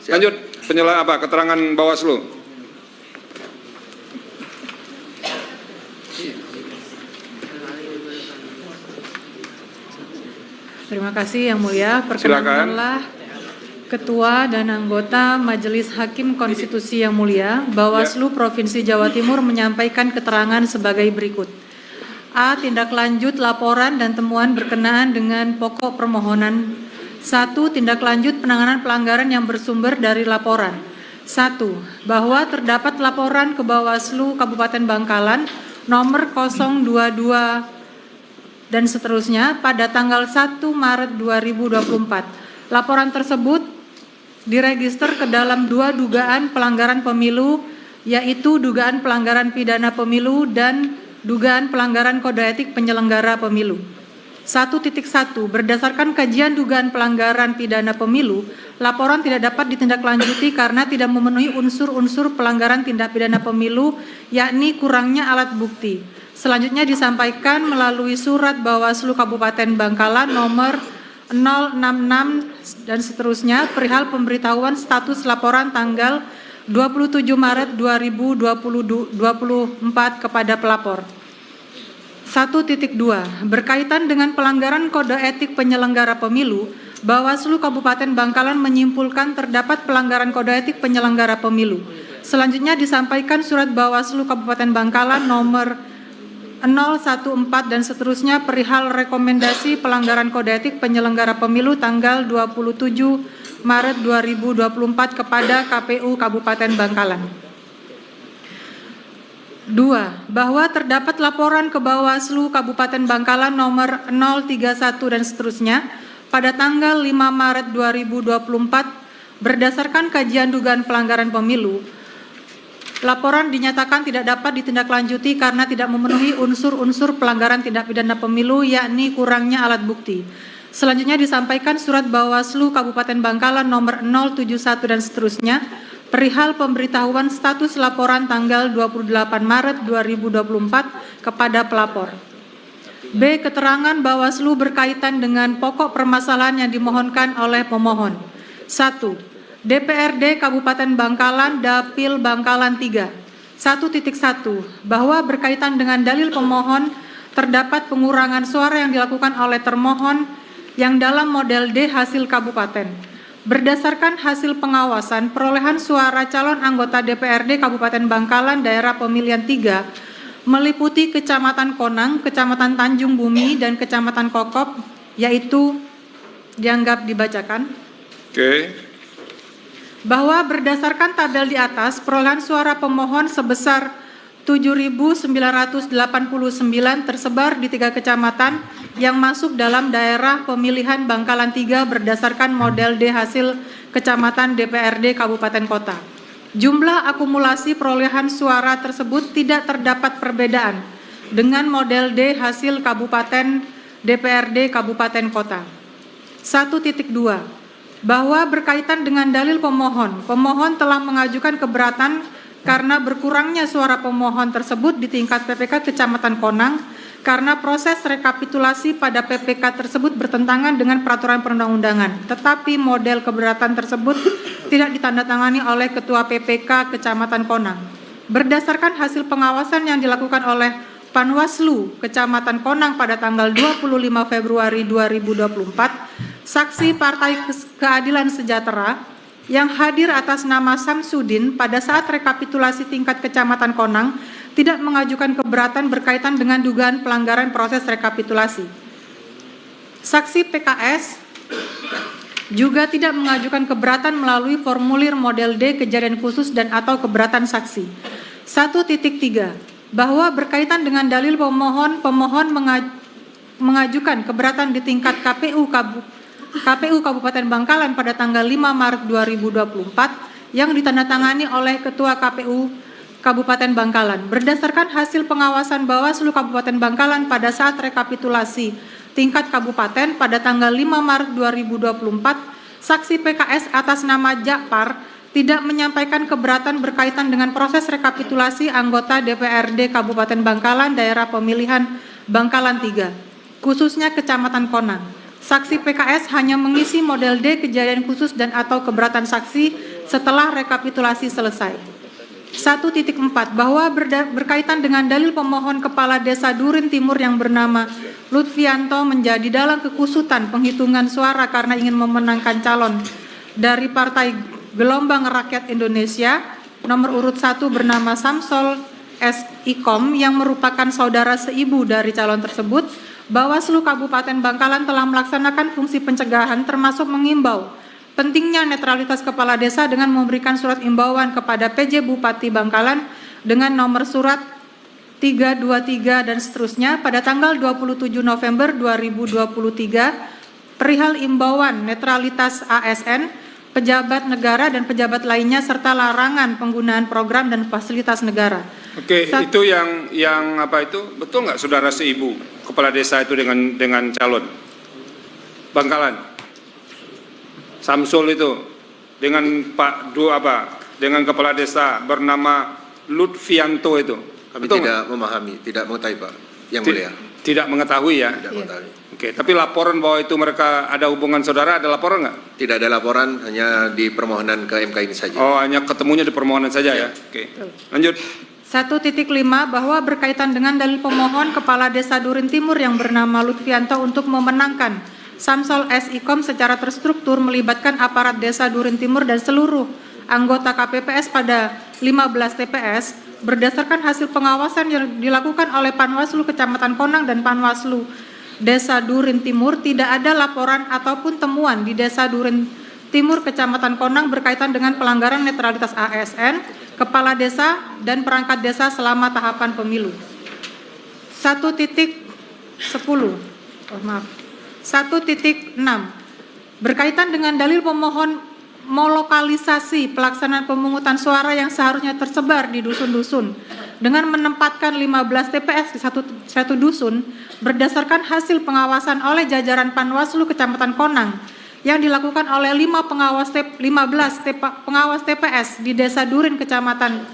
Lanjut, keterangan Bawaslu. Terima kasih Yang Mulia. Perkenankanlah Ketua dan anggota Majelis Hakim Konstitusi Yang Mulia, Bawaslu Provinsi Jawa Timur menyampaikan keterangan sebagai berikut. A. Tindak lanjut laporan dan temuan berkenaan dengan pokok permohonan. 1. Tindak lanjut penanganan pelanggaran yang bersumber dari laporan. 1. Bahwa terdapat laporan ke Bawaslu Kabupaten Bangkalan nomor 022 dan seterusnya pada tanggal 1 Maret 2024. Laporan tersebut diregister ke dalam 2 dugaan pelanggaran pemilu, yaitu dugaan pelanggaran pidana pemilu dan dugaan pelanggaran kode etik penyelenggara pemilu. 1.1. Berdasarkan kajian dugaan pelanggaran pidana pemilu, laporan tidak dapat ditindaklanjuti karena tidak memenuhi unsur-unsur pelanggaran tindak pidana pemilu, yakni kurangnya alat bukti. Selanjutnya disampaikan melalui surat Bawaslu Kabupaten Bangkalan nomor 066 dan seterusnya perihal pemberitahuan status laporan tanggal 27 Maret 2024 kepada pelapor. 1.2. Berkaitan dengan pelanggaran kode etik penyelenggara pemilu, Bawaslu Kabupaten Bangkalan menyimpulkan terdapat pelanggaran kode etik penyelenggara pemilu. Selanjutnya disampaikan surat Bawaslu Kabupaten Bangkalan nomor 014 dan seterusnya perihal rekomendasi pelanggaran kode etik penyelenggara pemilu tanggal 27 Maret 2024 kepada KPU Kabupaten Bangkalan. 2. Bahwa terdapat laporan ke Bawaslu Kabupaten Bangkalan nomor 031 dan seterusnya pada tanggal 5 Maret 2024 berdasarkan kajian dugaan pelanggaran pemilu. Laporan dinyatakan tidak dapat ditindaklanjuti karena tidak memenuhi unsur-unsur pelanggaran tindak pidana pemilu, yakni kurangnya alat bukti. Selanjutnya disampaikan surat Bawaslu Kabupaten Bangkalan nomor 071 dan seterusnya perihal pemberitahuan status laporan tanggal 28 Maret 2024 kepada pelapor. B. Keterangan Bawaslu berkaitan dengan pokok permasalahan yang dimohonkan oleh pemohon. 1. DPRD Kabupaten Bangkalan Dapil Bangkalan 3. 1.1. Bahwa berkaitan dengan dalil pemohon terdapat pengurangan suara yang dilakukan oleh termohon yang dalam model D hasil kabupaten. Berdasarkan hasil pengawasan perolehan suara calon anggota DPRD Kabupaten Bangkalan daerah pemilihan 3 meliputi Kecamatan Konang, Kecamatan Tanjung Bumi, dan Kecamatan Kokop, yaitu dianggap dibacakan. Oke. Bahwa berdasarkan tabel di atas, perolehan suara pemohon sebesar 7.989 tersebar di 3 kecamatan yang masuk dalam daerah pemilihan Bangkalan 3 berdasarkan model D hasil kecamatan DPRD Kabupaten Kota. Jumlah akumulasi perolehan suara tersebut tidak terdapat perbedaan dengan model D hasil kabupaten DPRD Kabupaten Kota. 1.2. Bahwa berkaitan dengan dalil pemohon telah mengajukan keberatan karena berkurangnya suara pemohon tersebut di tingkat PPK Kecamatan Konang karena proses rekapitulasi pada PPK tersebut bertentangan dengan peraturan perundang-undangan, tetapi model keberatan tersebut tidak ditandatangani oleh Ketua PPK Kecamatan Konang. Berdasarkan hasil pengawasan yang dilakukan oleh Panwaslu Kecamatan Konang pada tanggal 25 Februari 2024, saksi Partai Keadilan Sejahtera yang hadir atas nama Samsudin pada saat rekapitulasi tingkat Kecamatan Konang tidak mengajukan keberatan berkaitan dengan dugaan pelanggaran proses rekapitulasi. Saksi PKS juga tidak mengajukan keberatan melalui formulir model D kejadian khusus dan atau keberatan saksi. 1.3. Bahwa berkaitan dengan dalil pemohon mengajukan keberatan di tingkat KPU Kabupaten Bangkalan pada tanggal 5 Maret 2024 yang ditandatangani oleh Ketua KPU Kabupaten Bangkalan. Berdasarkan hasil pengawasan Bawaslu Kabupaten Bangkalan pada saat rekapitulasi tingkat kabupaten pada tanggal 5 Maret 2024, saksi PKS atas nama Jakpar tidak menyampaikan keberatan berkaitan dengan proses rekapitulasi anggota DPRD Kabupaten Bangkalan daerah pemilihan Bangkalan 3, khususnya Kecamatan Konang. saksi PKS hanya mengisi model D kejadian khusus dan atau keberatan saksi setelah rekapitulasi selesai. 1.4 bahwa berkaitan dengan dalil pemohon Kepala Desa Durin Timur yang bernama Lutfianto menjadi dalam kekusutan penghitungan suara karena ingin memenangkan calon dari Partai Gelombang Rakyat Indonesia nomor urut 1 bernama Samsul S. Ikom yang merupakan saudara seibu dari calon tersebut, Bawaslu Kabupaten Bangkalan telah melaksanakan fungsi pencegahan termasuk mengimbau pentingnya netralitas kepala desa dengan memberikan surat imbauan kepada PJ Bupati Bangkalan dengan nomor surat 323 dan seterusnya pada tanggal 27 November 2023 perihal imbauan netralitas ASN, pejabat negara dan pejabat lainnya serta larangan penggunaan program dan fasilitas negara. Oke, itu yang apa itu betul nggak saudara seibu kepala desa itu dengan calon Bangkalan? Samsul itu dengan dengan kepala desa bernama Lutfianto itu. Kami betul tidak memahami, tidak mengetahui Pak, yang mulia. Tidak mengetahui ya? Tidak mengetahui. Oke, tapi laporan bahwa itu mereka ada hubungan saudara, ada laporan nggak? Tidak ada laporan, hanya di permohonan ke MK ini saja. Oh, hanya ketemunya di permohonan saja ya? Oke, lanjut. 1.5 bahwa berkaitan dengan dalil pemohon Kepala Desa Durin Timur yang bernama Lutfianto untuk memenangkan Samsul S. Ikom secara terstruktur melibatkan aparat Desa Durin Timur dan seluruh anggota KPPS pada 15 TPS berdasarkan hasil pengawasan yang dilakukan oleh Panwaslu Kecamatan Konang dan Panwaslu Desa Durin Timur, tidak ada laporan ataupun temuan di Desa Durin Timur Kecamatan Konang berkaitan dengan pelanggaran netralitas ASN, kepala desa dan perangkat desa selama tahapan pemilu. 1.6 berkaitan dengan dalil pemohon melokalisasi pelaksanaan pemungutan suara yang seharusnya tersebar di dusun-dusun dengan menempatkan 15 TPS di satu dusun berdasarkan hasil pengawasan oleh jajaran Panwaslu Kecamatan Konang yang dilakukan oleh 15 pengawas TPS di Desa Durin Kecamatan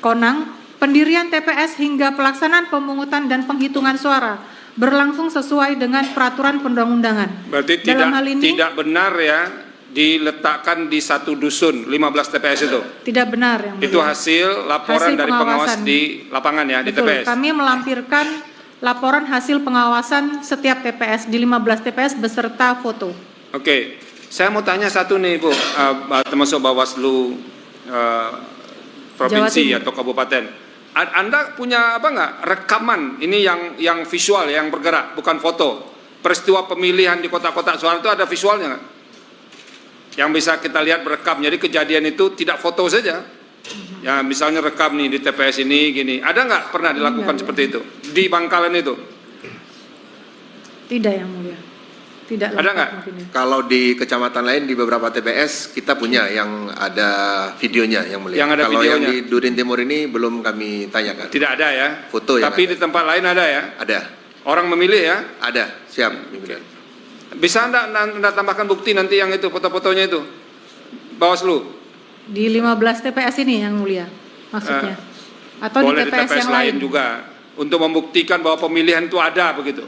Konang, pendirian TPS hingga pelaksanaan pemungutan dan penghitungan suara berlangsung sesuai dengan peraturan perundang-undangan. Berarti tidak benar ya diletakkan di satu dusun 15 TPS itu? Tidak benar yang mulia. Itu hasil laporan dari pengawas di lapangan ya. Betul, di TPS. Kami melampirkan laporan hasil pengawasan setiap TPS di 15 TPS beserta foto. Oke, saya mau tanya satu nih Bu, termasuk Bawaslu provinsi atau kabupaten. Anda punya apa nggak rekaman ini yang visual yang bergerak bukan foto, peristiwa pemilihan di kotak-kotak suara itu ada visualnya nggak? Yang bisa kita lihat berekam, jadi kejadian itu tidak foto saja ya, misalnya rekam nih di TPS ini gini, ada nggak pernah dilakukan seperti itu di Bangkalan itu? Tidak yang mulia, tidak. Ada nggak? Kalau di kecamatan lain di beberapa TPS kita punya yang ada videonya yang mulia. Yang ada kalau videonya. Yang di Durin Timur ini belum kami tanyakan. Tidak ada ya? Foto yang tapi ada. Di tempat lain ada ya? Ada. Orang memilih ya? Ada, siap. Bisa anda tambahkan bukti nanti yang itu, foto-fotonya itu? Bawaslu? Di 15 TPS ini yang mulia, maksudnya? Atau boleh di TPS yang lain juga, untuk membuktikan bahwa pemilihan itu ada begitu.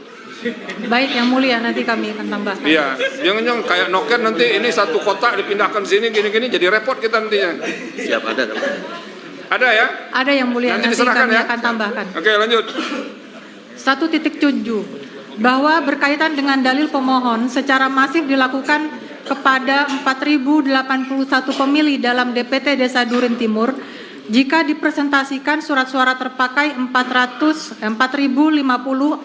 Baik yang mulia, nanti kami akan tambahkan. Iya, jangan kayak noken nanti ini satu kotak dipindahkan sini gini-gini jadi repot kita nantinya. Siap, ada. Ada ya? Ada yang mulia, nanti kami ya? akan tambahkan. Oke, lanjut. 1.7 bahwa berkaitan dengan dalil pemohon secara masif dilakukan kepada 4.081 pemilih dalam DPT Desa Durin Timur jika dipresentasikan surat suara terpakai 4.050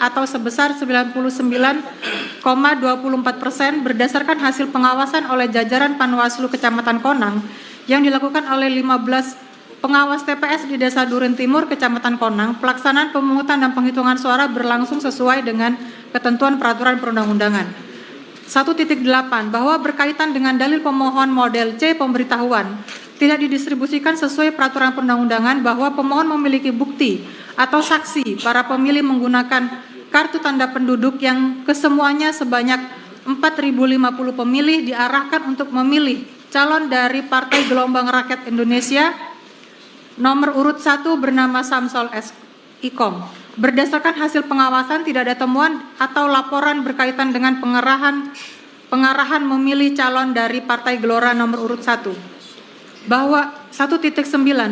atau sebesar 99,24% berdasarkan hasil pengawasan oleh jajaran Panwaslu Kecamatan Konang yang dilakukan oleh 15 pengawas TPS di Desa Durin Timur, Kecamatan Konang. Pelaksanaan pemungutan dan penghitungan suara berlangsung sesuai dengan ketentuan peraturan perundang-undangan. 1.8 bahwa berkaitan dengan dalil pemohon model C pemberitahuan tidak didistribusikan sesuai peraturan perundang-undangan bahwa pemohon memiliki bukti atau saksi para pemilih menggunakan kartu tanda penduduk yang kesemuanya sebanyak 4.050 pemilih diarahkan untuk memilih calon dari Partai Gelombang Rakyat Indonesia nomor urut 1 bernama Samsul S. Ikom berdasarkan hasil pengawasan tidak ada temuan atau laporan berkaitan dengan pengarahan memilih calon dari Partai Gelora nomor urut 1. Bahwa 1.9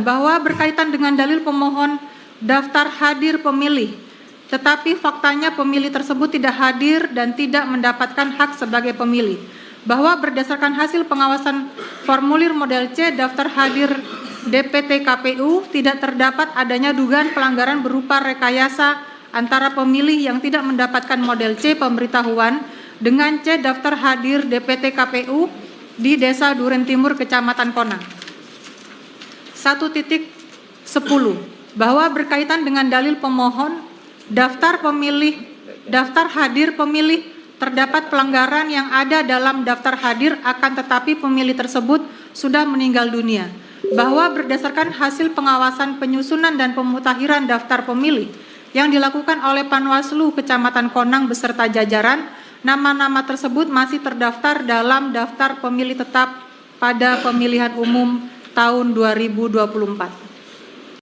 bahwa berkaitan dengan dalil pemohon daftar hadir pemilih, tetapi faktanya pemilih tersebut tidak hadir dan tidak mendapatkan hak sebagai pemilih. Bahwa berdasarkan hasil pengawasan formulir model C daftar hadir DPT KPU tidak terdapat adanya dugaan pelanggaran berupa rekayasa antara pemilih yang tidak mendapatkan model C pemberitahuan dengan C daftar hadir DPT KPU di Desa Duren Timur, Kecamatan Konang. 1.10 bahwa berkaitan dengan dalil pemohon daftar hadir pemilih terdapat pelanggaran yang ada dalam daftar hadir akan tetapi pemilih tersebut sudah meninggal dunia. Bahwa berdasarkan hasil pengawasan penyusunan dan pemutakhiran daftar pemilih yang dilakukan oleh Panwaslu Kecamatan Konang beserta jajaran, nama-nama tersebut masih terdaftar dalam daftar pemilih tetap pada pemilihan umum tahun 2024.